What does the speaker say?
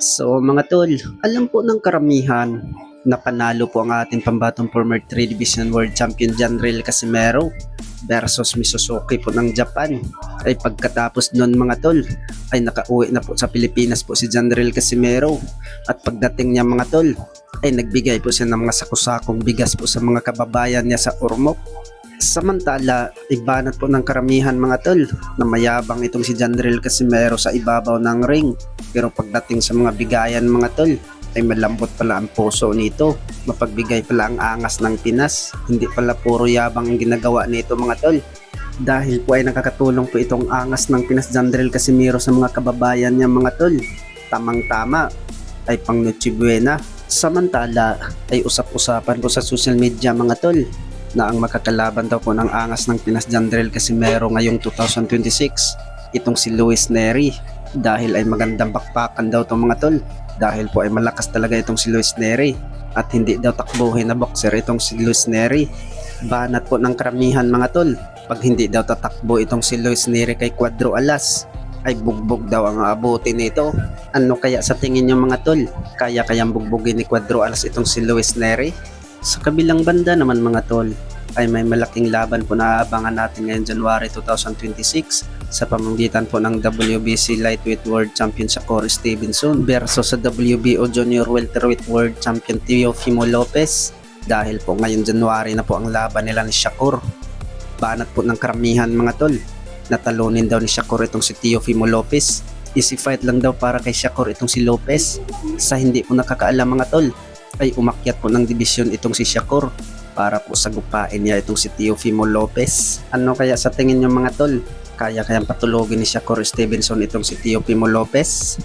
So mga tol, alam po ng karamihan na panalo po ang ating pambatong former 3 Division World Champion Janril Casimero versus Misuzuki po ng Japan. Ay pagkatapos nun mga tol, ay nakauwi na po sa Pilipinas po si Janril Casimero. At pagdating niya mga tol, ay nagbigay po siya ng mga sakusakong bigas po sa mga kababayan niya sa Ormoc. Samantala, ibanat po ng karamihan mga tol na mayabang itong si Janril Casimero sa ibabaw ng ring. Pero pagdating sa mga bigayan mga tol, ay malambot pala ang puso nito. Mapagbigay pala ang angas ng Pinas. Hindi pala puro yabang ang ginagawa nito mga tol. Dahil po ay nakakatulong po itong angas ng Pinas Janril Casimero sa mga kababayan niya mga tol. Tamang-tama ay pang Noche Buena. Samantala ay usap-usapan po sa social media mga tol na ang makakalaban daw po ng angas ng Pinas Janril Casimero ngayong 2026 itong si Luis Neri, dahil ay magandang bakbakan daw itong mga tol, dahil po ay malakas talaga itong si Luis Neri at hindi daw takbuhin na boxer itong si Luis Neri. Banat po ng karamihan mga tol, pag hindi daw tatakbo itong si Luis Neri kay Cuadro Alas ay bugbog daw ang aabutin nito. Ano kaya sa tingin nyo mga tol, kayang bugbugin ni Cuadro Alas itong si Luis Neri? Sa kabilang banda naman mga tol, ay may malaking laban po na aabangan natin ngayong January 2026 sa pamamagitan po ng WBC Lightweight World Champion Shakur Stevenson versus sa WBO Junior Welterweight World Champion Teofimo Lopez. Dahil po ngayong January na po ang laban nila ni Shakur. Banat po ng karamihan mga tol, natalunin daw ni Shakur itong si Teofimo Lopez. Easy fight lang daw para kay Shakur itong si Lopez. Sa hindi po nakakaalam mga tol, ay umakyat po ng dibisyon itong si Shakur para po sagupain niya itong si Teofimo Lopez. Ano kaya sa tingin niyo mga tol, kayang patulogin ni Shakur Stevenson itong si Teofimo Lopez?